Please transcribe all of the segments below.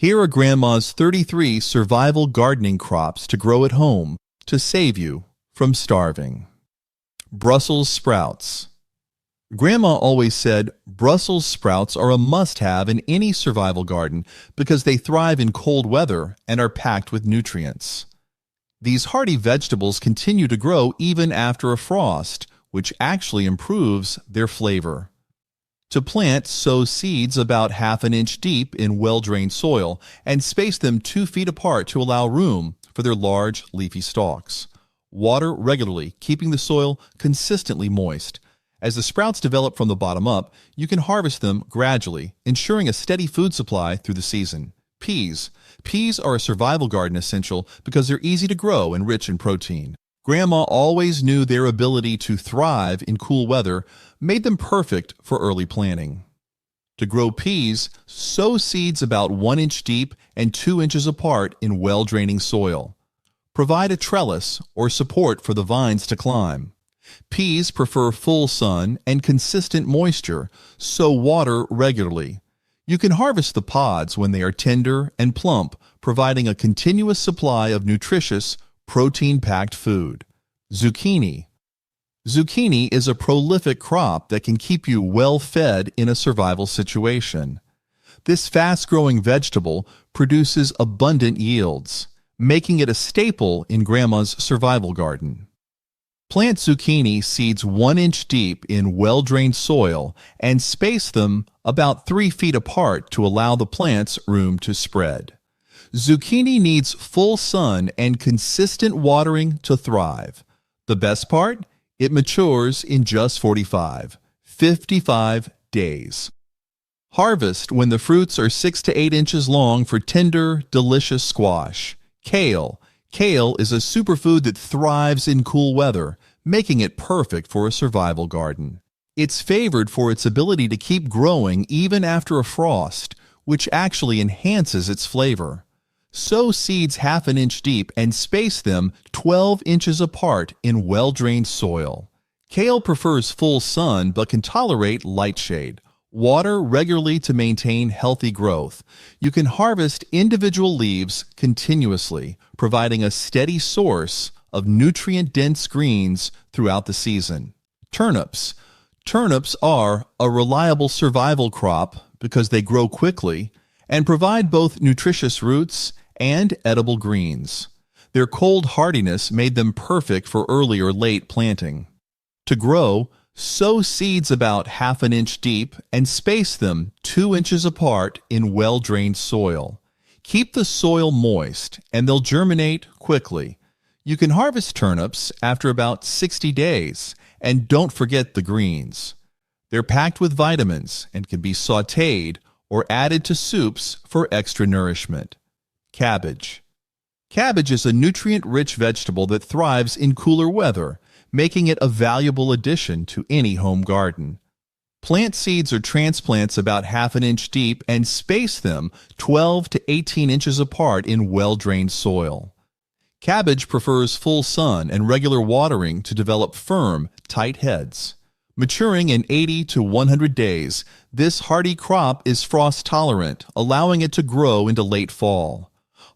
Here are Grandma's 33 survival gardening crops to grow at home to save you from starving. Brussels sprouts. Grandma always said Brussels sprouts are a must-have in any survival garden because they thrive in cold weather and are packed with nutrients. These hardy vegetables continue to grow even after a frost, which actually improves their flavor. To plant, sow seeds about ½ an inch deep in well-drained soil and space them 2 feet apart to allow room for their large, leafy stalks. Water regularly, keeping the soil consistently moist. As the sprouts develop from the bottom up, you can harvest them gradually, ensuring a steady food supply through the season. Peas. Peas are a survival garden essential because they're easy to grow and rich in protein. Grandma always knew their ability to thrive in cool weather made them perfect for early planting. To grow peas, sow seeds about 1 inch deep and 2 inches apart in well-draining soil. Provide a trellis or support for the vines to climb. Peas prefer full sun and consistent moisture, so water regularly. You can harvest the pods when they are tender and plump, providing a continuous supply of nutritious, protein-packed food. Zucchini. Zucchini is a prolific crop that can keep you well-fed in a survival situation. This fast-growing vegetable produces abundant yields, making it a staple in Grandma's survival garden. Plant zucchini seeds 1 inch deep in well-drained soil and space them about 3 feet apart to allow the plants room to spread. Zucchini needs full sun and consistent watering to thrive. The best part? It matures in just 55 days. Harvest when the fruits are 6 to 8 inches long for tender, delicious squash. Kale. Kale is a superfood that thrives in cool weather, making it perfect for a survival garden. It's favored for its ability to keep growing even after a frost, which actually enhances its flavor. Sow seeds ½ an inch deep and space them 12 inches apart in well-drained soil. Kale prefers full sun but can tolerate light shade. Water regularly to maintain healthy growth. You can harvest individual leaves continuously, providing a steady source of nutrient-dense greens throughout the season. Turnips. Turnips are a reliable survival crop because they grow quickly and provide both nutritious roots and edible greens. Their cold hardiness made them perfect for early or late planting. To grow, sow seeds about ½ an inch deep and space them 2 inches apart in well-drained soil. Keep the soil moist and they'll germinate quickly. You can harvest turnips after about 60 days, and don't forget the greens. They're packed with vitamins and can be sautéed or added to soups for extra nourishment. Cabbage. Cabbage is a nutrient-rich vegetable that thrives in cooler weather, making it a valuable addition to any home garden. Plant seeds or transplants about ½ an inch deep and space them 12 to 18 inches apart in well-drained soil. Cabbage prefers full sun and regular watering to develop firm, tight heads. Maturing in 80 to 100 days, this hardy crop is frost-tolerant, allowing it to grow into late fall.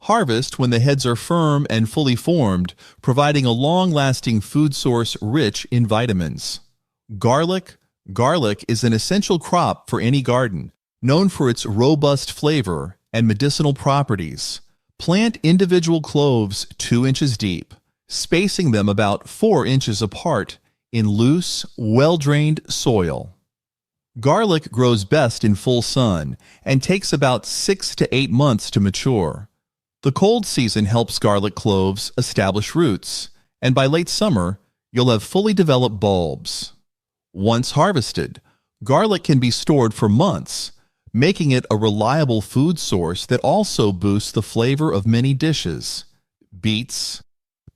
Harvest when the heads are firm and fully formed, providing a long-lasting food source rich in vitamins. Garlic. Garlic is an essential crop for any garden, known for its robust flavor and medicinal properties. Plant individual cloves 2 inches deep, spacing them about 4 inches apart in loose, well-drained soil. Garlic grows best in full sun and takes about 6 to 8 months to mature. The cold season helps garlic cloves establish roots, and by late summer, you'll have fully developed bulbs. Once harvested, garlic can be stored for months, making it a reliable food source that also boosts the flavor of many dishes. Beets.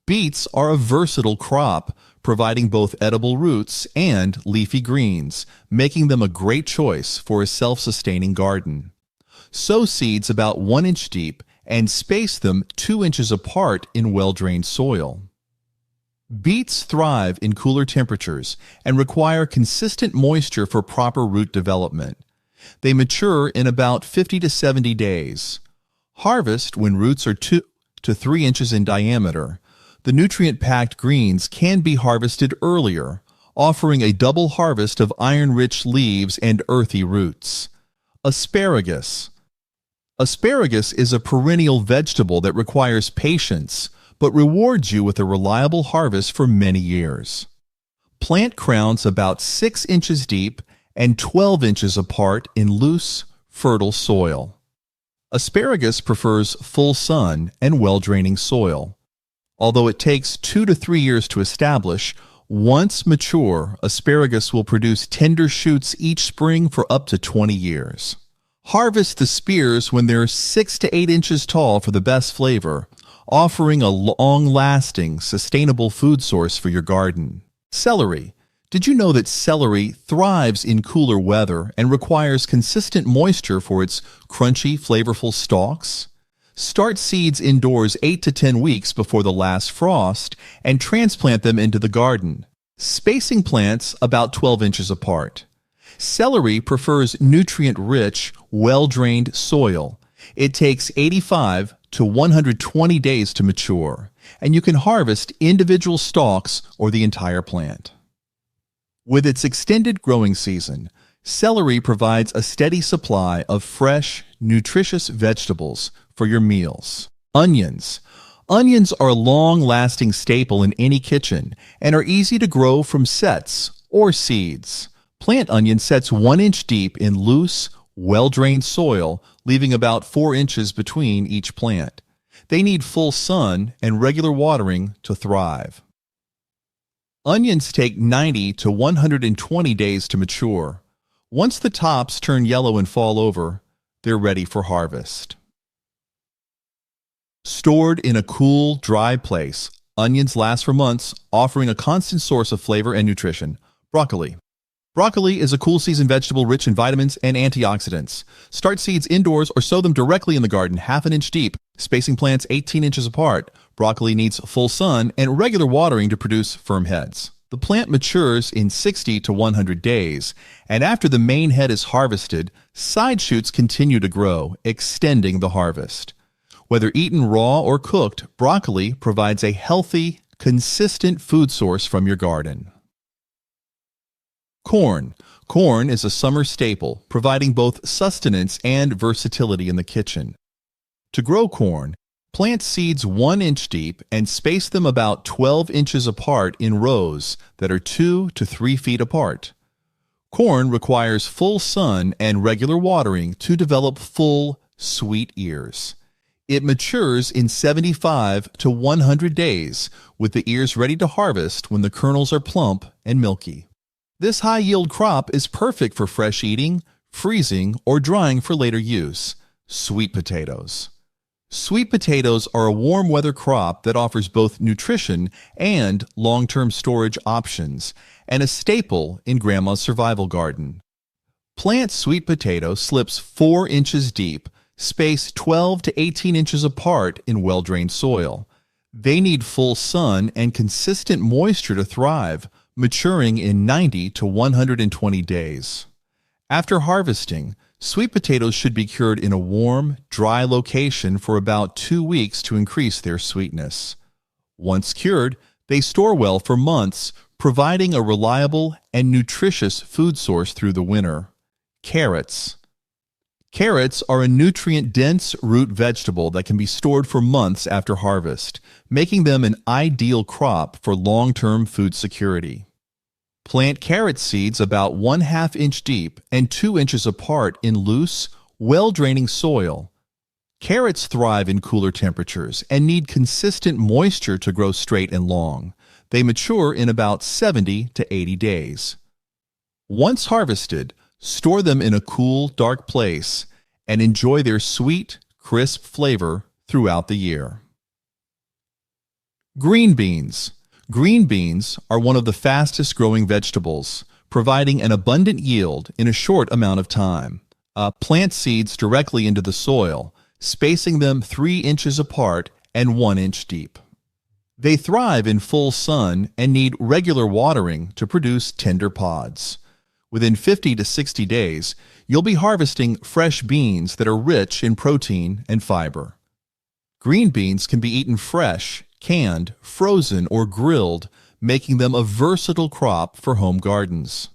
Beets are a versatile crop, providing both edible roots and leafy greens, making them a great choice for a self-sustaining garden. Sow seeds about 1 inch deep and space them 2 inches apart in well-drained soil. Beets thrive in cooler temperatures and require consistent moisture for proper root development. They mature in about 50 to 70 days. Harvest when roots are 2 to 3 inches in diameter. The nutrient-packed greens can be harvested earlier, offering a double harvest of iron-rich leaves and earthy roots. Asparagus. Asparagus is a perennial vegetable that requires patience, but rewards you with a reliable harvest for many years. Plant crowns about 6 inches deep and 12 inches apart in loose, fertile soil. Asparagus prefers full sun and well-draining soil. Although it takes 2 to 3 years to establish, once mature, asparagus will produce tender shoots each spring for up to 20 years. Harvest the spears when they're 6 to 8 inches tall for the best flavor, offering a long-lasting, sustainable food source for your garden. Celery. Did you know that celery thrives in cooler weather and requires consistent moisture for its crunchy, flavorful stalks? Start seeds indoors 8 to 10 weeks before the last frost and transplant them into the garden, spacing plants about 12 inches apart. Celery prefers nutrient-rich, well-drained soil. It takes 85 to 120 days to mature, and you can harvest individual stalks or the entire plant. With its extended growing season, celery provides a steady supply of fresh, nutritious vegetables for your meals. Onions. Onions are a long-lasting staple in any kitchen and are easy to grow from sets or seeds. Plant onion sets 1 inch deep in loose, well-drained soil, leaving about 4 inches between each plant. They need full sun and regular watering to thrive. Onions take 90 to 120 days to mature. Once the tops turn yellow and fall over, they're ready for harvest. Stored in a cool, dry place, onions last for months, offering a constant source of flavor and nutrition. Broccoli. Broccoli is a cool season vegetable rich in vitamins and antioxidants. Start seeds indoors or sow them directly in the garden, half an inch deep, spacing plants 18 inches apart. Broccoli needs full sun and regular watering to produce firm heads. The plant matures in 60 to 100 days, and after the main head is harvested, side shoots continue to grow, extending the harvest. Whether eaten raw or cooked, broccoli provides a healthy, consistent food source from your garden. Corn. Corn is a summer staple, providing both sustenance and versatility in the kitchen. To grow corn, plant seeds 1 inch deep and space them about 12 inches apart in rows that are 2 to 3 feet apart. Corn requires full sun and regular watering to develop full, sweet ears. It matures in 75 to 100 days, with the ears ready to harvest when the kernels are plump and milky. This high-yield crop is perfect for fresh eating, freezing, or drying for later use. Sweet potatoes. Sweet potatoes are a warm weather crop that offers both nutrition and long-term storage options, and a staple in Grandma's survival garden. Plant sweet potato slips 4 inches deep, spaced 12 to 18 inches apart in well-drained soil. They need full sun and consistent moisture to thrive, maturing in 90 to 120 days. After harvesting, sweet potatoes should be cured in a warm, dry location for about 2 weeks to increase their sweetness. Once cured, they store well for months, providing a reliable and nutritious food source through the winter. Carrots. Carrots are a nutrient-dense root vegetable that can be stored for months after harvest, making them an ideal crop for long-term food security. Plant carrot seeds about 1/2 inch deep and 2 inches apart in loose, well-draining soil. Carrots thrive in cooler temperatures and need consistent moisture to grow straight and long. They mature in about 70 to 80 days. Once harvested, store them in a cool, dark place and enjoy their sweet, crisp flavor throughout the year. Green beans. Green beans are one of the fastest growing vegetables, providing an abundant yield in a short amount of time. Plant seeds directly into the soil, spacing them 3 inches apart and 1 inch deep. They thrive in full sun and need regular watering to produce tender pods. Within 50 to 60 days, you'll be harvesting fresh beans that are rich in protein and fiber. Green beans can be eaten fresh, canned, frozen, or grilled, making them a versatile crop for home gardens.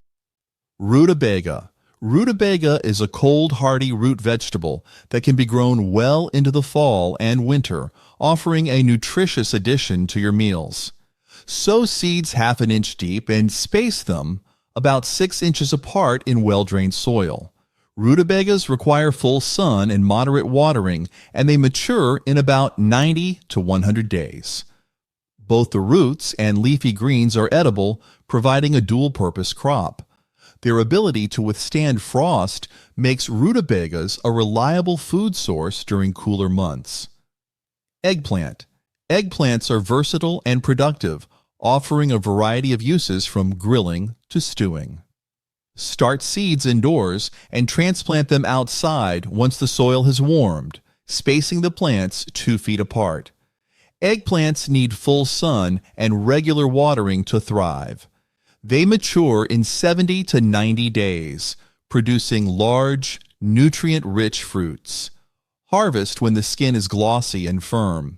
Rutabaga. Rutabaga is a cold, hardy root vegetable that can be grown well into the fall and winter, offering a nutritious addition to your meals. Sow seeds half an inch deep and space them about 6 inches apart in well-drained soil. Rutabagas require full sun and moderate watering, and they mature in about 90 to 100 days. Both the roots and leafy greens are edible, providing a dual-purpose crop. Their ability to withstand frost makes rutabagas a reliable food source during cooler months. Eggplant. Eggplants are versatile and productive, offering a variety of uses from grilling to stewing. Start seeds indoors and transplant them outside once the soil has warmed, spacing the plants 2 feet apart. Eggplants need full sun and regular watering to thrive. They mature in 70 to 90 days, producing large, nutrient-rich fruits. Harvest when the skin is glossy and firm.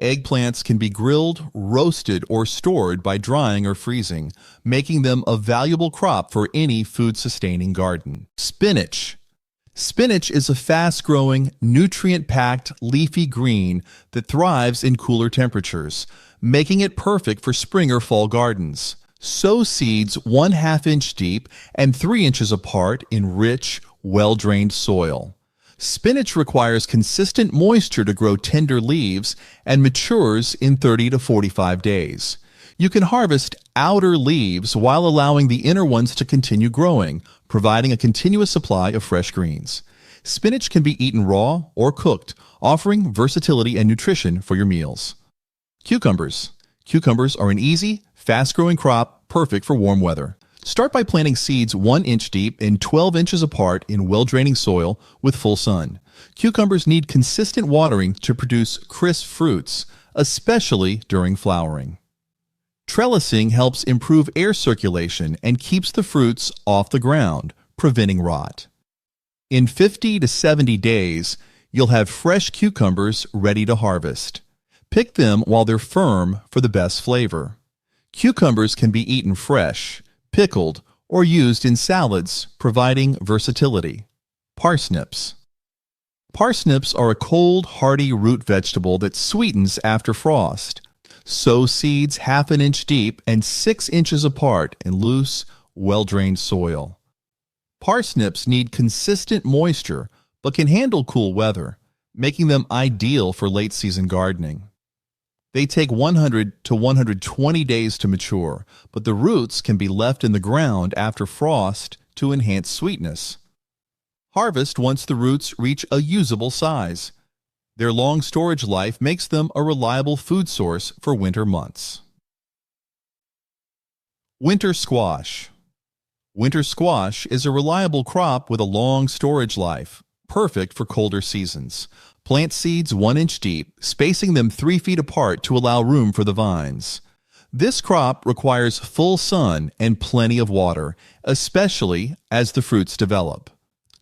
Eggplants can be grilled, roasted, or stored by drying or freezing, making them a valuable crop for any food-sustaining garden. Spinach. Spinach is a fast-growing, nutrient-packed leafy green that thrives in cooler temperatures, making it perfect for spring or fall gardens. Sow seeds 1/2 inch deep and 3 inches apart in rich, well-drained soil. Spinach requires consistent moisture to grow tender leaves and matures in 30 to 45 days. You can harvest outer leaves while allowing the inner ones to continue growing, providing a continuous supply of fresh greens. Spinach can be eaten raw or cooked, offering versatility and nutrition for your meals. Cucumbers. Cucumbers are an easy, fast-growing crop perfect for warm weather. Start by planting seeds 1 inch deep and 12 inches apart in well-draining soil with full sun. Cucumbers need consistent watering to produce crisp fruits, especially during flowering. Trellising helps improve air circulation and keeps the fruits off the ground, preventing rot. In 50 to 70 days, you'll have fresh cucumbers ready to harvest. Pick them while they're firm for the best flavor. Cucumbers can be eaten fresh, pickled, or used in salads, providing versatility. Parsnips. Parsnips are a cold, hardy root vegetable that sweetens after frost. Sow seeds 1/2 inch deep and 6 inches apart in loose, well-drained soil. Parsnips need consistent moisture but can handle cool weather, making them ideal for late-season gardening. They take 100 to 120 days to mature, but the roots can be left in the ground after frost to enhance sweetness. Harvest once the roots reach a usable size. Their long storage life makes them a reliable food source for winter months. Winter squash. Winter squash is a reliable crop with a long storage life, perfect for colder seasons. Plant seeds 1 inch deep, spacing them 3 feet apart to allow room for the vines. This crop requires full sun and plenty of water, especially as the fruits develop.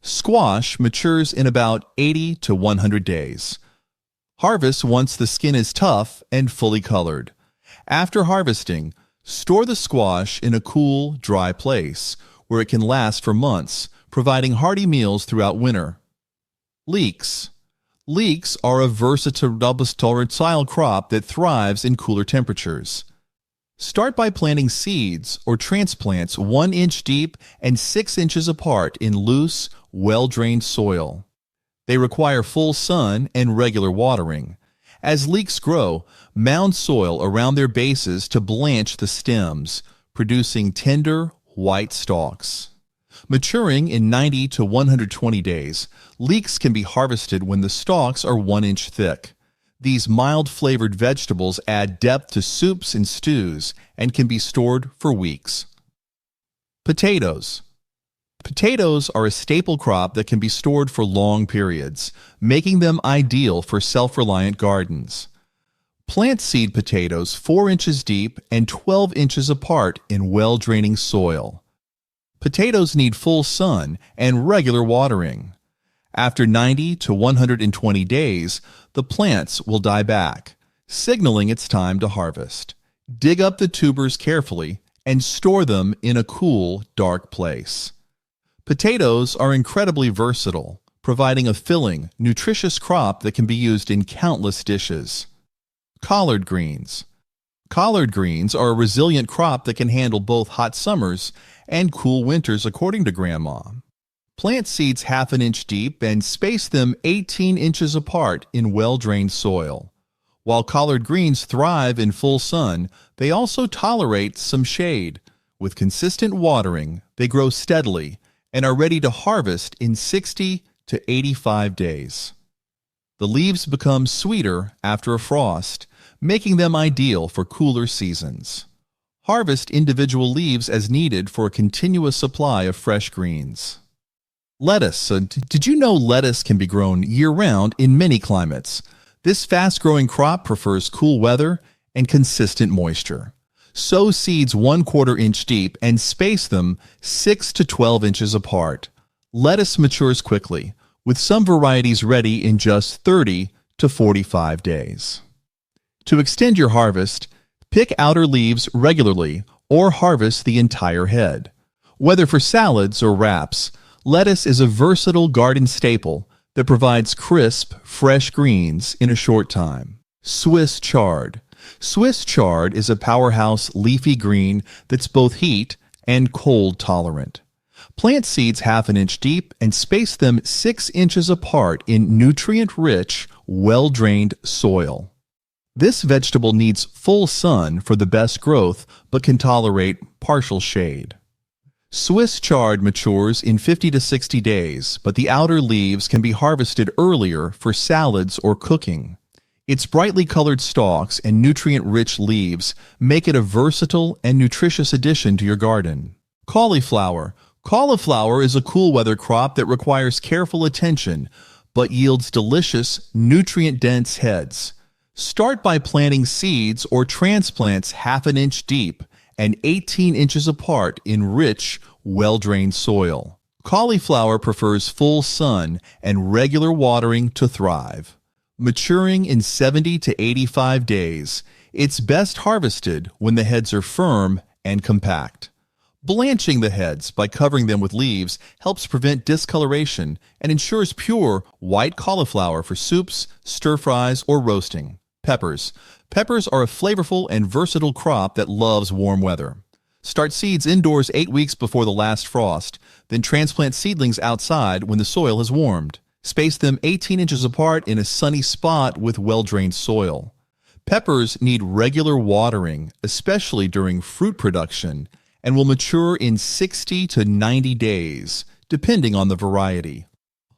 Squash matures in about 80 to 100 days. Harvest once the skin is tough and fully colored. After harvesting, store the squash in a cool, dry place where it can last for months, providing hearty meals throughout winter. Leeks. Leeks are a versatile crop that thrives in cooler temperatures. Start by planting seeds or transplants 1 inch deep and 6 inches apart in loose, well-drained soil. They require full sun and regular watering. As leeks grow, mound soil around their bases to blanch the stems, producing tender, white stalks. Maturing in 90 to 120 days, leeks can be harvested when the stalks are 1 inch thick. These mild-flavored vegetables add depth to soups and stews and can be stored for weeks. Potatoes. Potatoes are a staple crop that can be stored for long periods, making them ideal for self-reliant gardens. Plant seed potatoes 4 inches deep and 12 inches apart in well-draining soil. Potatoes need full sun and regular watering. After 90 to 120 days, the plants will die back, signaling it's time to harvest. Dig up the tubers carefully and store them in a cool, dark place. Potatoes are incredibly versatile, providing a filling, nutritious crop that can be used in countless dishes. Collard greens. Collard greens are a resilient crop that can handle both hot summers and cool winters, according to Grandma. Plant seeds half an inch deep and space them 18 inches apart in well-drained soil. While collard greens thrive in full sun, they also tolerate some shade. With consistent watering, they grow steadily and are ready to harvest in 60 to 85 days. The leaves become sweeter after a frost, making them ideal for cooler seasons. Harvest individual leaves as needed for a continuous supply of fresh greens. Lettuce. Did you know lettuce can be grown year-round in many climates? This fast-growing crop prefers cool weather and consistent moisture. Sow seeds 1/4 inch deep and space them 6 to 12 inches apart. Lettuce matures quickly, with some varieties ready in just 30 to 45 days. To extend your harvest, pick outer leaves regularly or harvest the entire head. Whether for salads or wraps, lettuce is a versatile garden staple that provides crisp, fresh greens in a short time. Swiss chard. Swiss chard is a powerhouse leafy green that's both heat and cold tolerant. Plant seeds half an inch deep and space them 6 inches apart in nutrient-rich, well-drained soil. This vegetable needs full sun for the best growth but can tolerate partial shade. Swiss chard matures in 50 to 60 days, but the outer leaves can be harvested earlier for salads or cooking. Its brightly colored stalks and nutrient-rich leaves make it a versatile and nutritious addition to your garden. Cauliflower. Cauliflower is a cool weather crop that requires careful attention, but yields delicious, nutrient-dense heads. Start by planting seeds or transplants half an inch deep and 18 inches apart in rich, well-drained soil. Cauliflower prefers full sun and regular watering to thrive. Maturing in 70 to 85 days, it's best harvested when the heads are firm and compact. Blanching the heads by covering them with leaves helps prevent discoloration and ensures pure, white cauliflower for soups, stir-fries, or roasting. Peppers. Peppers are a flavorful and versatile crop that loves warm weather. Start seeds indoors 8 weeks before the last frost, then transplant seedlings outside when the soil has warmed. Space them 18 inches apart in a sunny spot with well-drained soil. Peppers need regular watering, especially during fruit production, and will mature in 60 to 90 days, depending on the variety.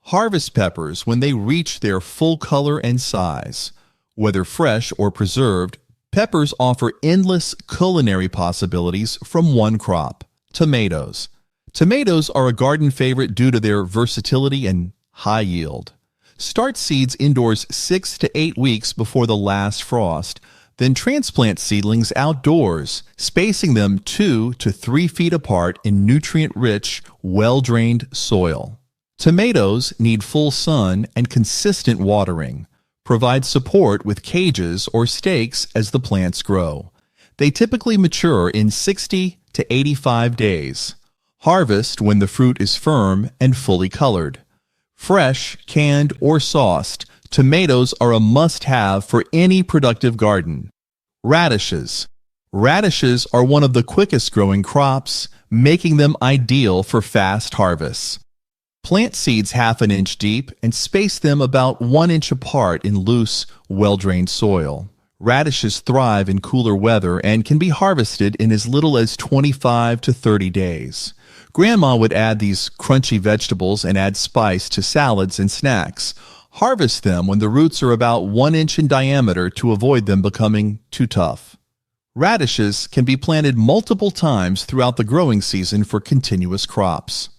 Harvest peppers when they reach their full color and size. Whether fresh or preserved, peppers offer endless culinary possibilities from one crop. Tomatoes. Tomatoes are a garden favorite due to their versatility and high yield. Start seeds indoors 6 to 8 weeks before the last frost, then transplant seedlings outdoors, spacing them 2 to 3 feet apart in nutrient-rich, well-drained soil. Tomatoes need full sun and consistent watering. Provide support with cages or stakes as the plants grow. They typically mature in 60 to 85 days. Harvest when the fruit is firm and fully colored. Fresh, canned, or sauced, tomatoes are a must-have for any productive garden. Radishes. Radishes are one of the quickest growing crops, making them ideal for fast harvests. Plant seeds half an inch deep and space them about 1 inch apart in loose, well-drained soil. Radishes thrive in cooler weather and can be harvested in as little as 25 to 30 days. Grandma would add these crunchy vegetables and add spice to salads and snacks. Harvest them when the roots are about 1 inch in diameter to avoid them becoming too tough. Radishes can be planted multiple times throughout the growing season for continuous crops.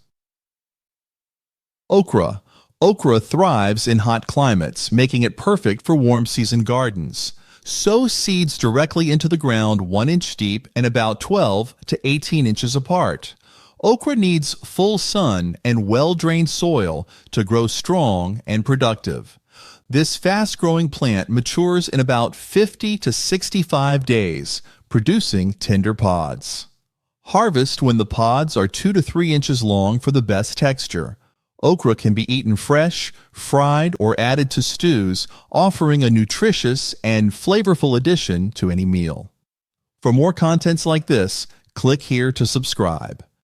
Okra. Okra thrives in hot climates, making it perfect for warm season gardens. Sow seeds directly into the ground 1 inch deep and about 12 to 18 inches apart. Okra needs full sun and well-drained soil to grow strong and productive. This fast-growing plant matures in about 50 to 65 days, producing tender pods. Harvest when the pods are 2 to 3 inches long for the best texture. Okra can be eaten fresh, fried, or added to stews, offering a nutritious and flavorful addition to any meal. For more contents like this, click here to subscribe.